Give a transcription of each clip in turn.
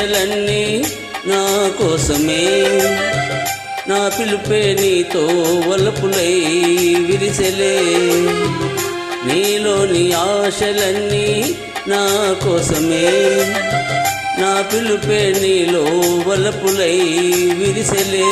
ఆశలన్నీ నా కోసమే, నా పిలుపే నీతో వలపులై విరిసెలే. నీలోని ఆశలన్నీ నా కోసమే, నా పిలుపే నీలో వలపులై విరిసెలే.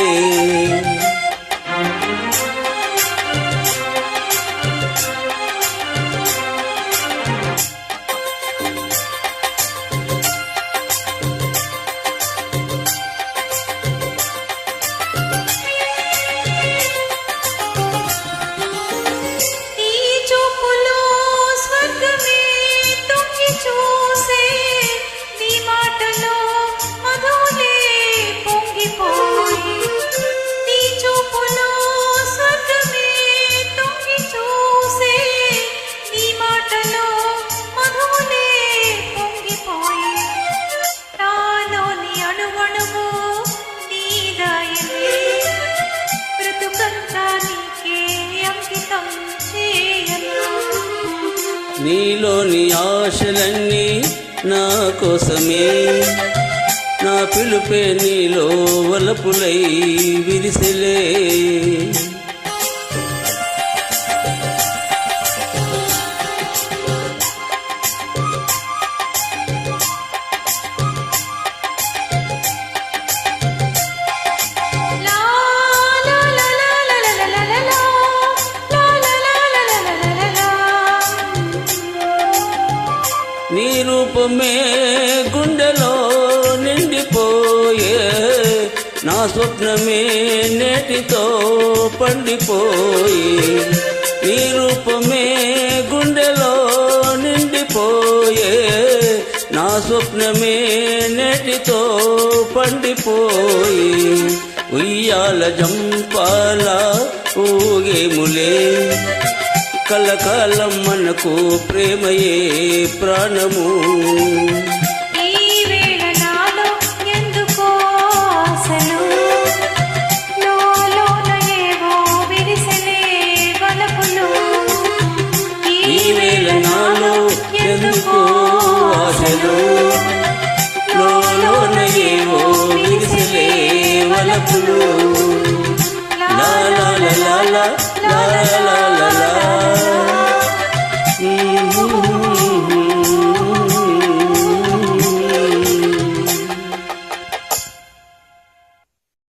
నీలోని ఆశలన్నీ నా కోసమే, నా పిలుపే నీలో వలపులై విరిసెలే. నీ రూపమే గుండెలో నిండిపోయే, నా స్వప్నమే నేటితో పండిపోయి. నీ రూపమే గుండెలో నిండిపోయే, నా స్వప్నమే నేటితో పండిపోయి. ఉయ్యాల జంపాల ఊగేములే, కలకాలం మనకు ప్రేమయే ప్రాణము. ఈ వేళ నాలో ఎందుకో ఆశలు, లోలోన ఏవో విరిసెలే వలపులు. ఈ వేళ నాలో ఎందుకో ఆశలు, లోలోన ఏవో విరిసెలే వలపులు. లా లా లా లా లా లా లా లా లా.